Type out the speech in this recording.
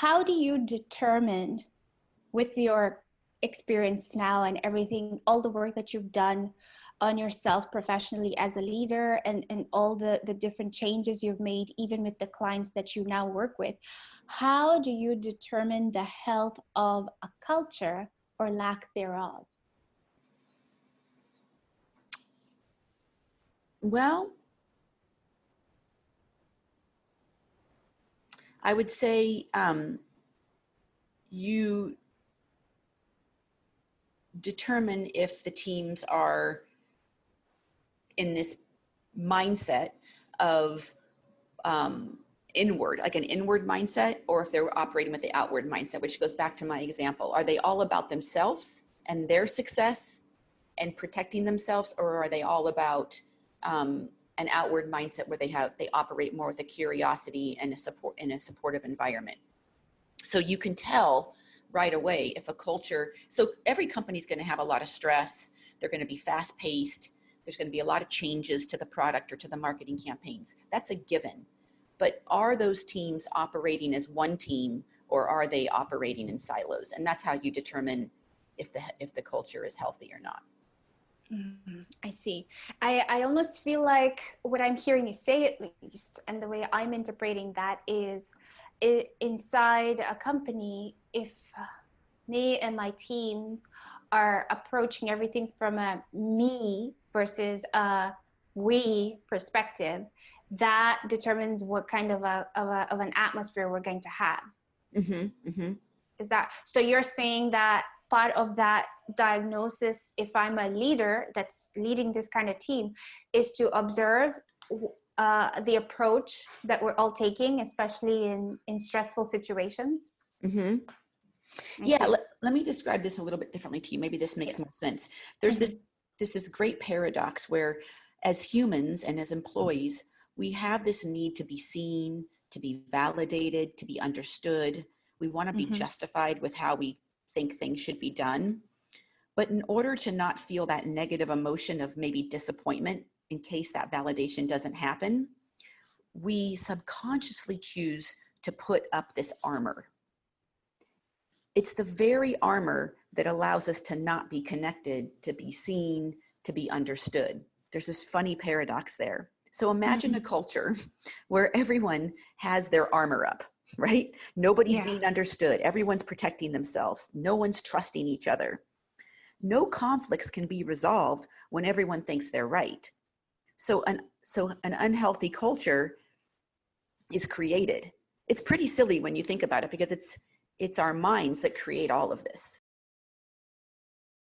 how do you determine, with your experience now and everything, all the work that you've done on yourself professionally as a leader, and all the different changes you've made, even with the clients that you now work with, how do you determine the health of a culture or lack thereof? Well, I would say you determine if the teams are in this mindset of inward, like an inward mindset, or if they're operating with the outward mindset, which goes back to my example. Are they all about themselves and their success and protecting themselves, or are they all about an outward mindset where they operate more with a curiosity and a support in a supportive environment? So you can tell right away if a culture, so every company is going to have a lot of stress. They're going to be fast paced. There's going to be a lot of changes to the product or to the marketing campaigns. That's a given. But are those teams operating as one team, or are they operating in silos? And that's how you determine if the culture is healthy or not. I see. I almost feel like what I'm hearing you say, at least, and the way I'm interpreting that is, inside a company, if me and my team are approaching everything from a me versus a we perspective, that determines what kind of an atmosphere we're going to have. Mm-hmm, mm-hmm. Is that so? You're saying that part of that diagnosis, if I'm a leader that's leading this kind of team, is to observe the approach that we're all taking, especially in stressful situations. Mm-hmm. Yeah, let me describe this a little bit differently to you. Maybe this makes more sense. There's this great paradox where, as humans and as employees, we have this need to be seen, to be validated, to be understood. We want to be justified with how we think things should be done. But in order to not feel that negative emotion of maybe disappointment in case that validation doesn't happen, we subconsciously choose to put up this armor. It's the very armor that allows us to not be connected, to be seen, to be understood. There's this funny paradox there. So imagine a culture where everyone has their armor up, right? Nobody's being understood. Everyone's protecting themselves. No one's trusting each other. No conflicts can be resolved when everyone thinks they're right. So an unhealthy culture is created. It's pretty silly when you think about it, because it's our minds that create all of this.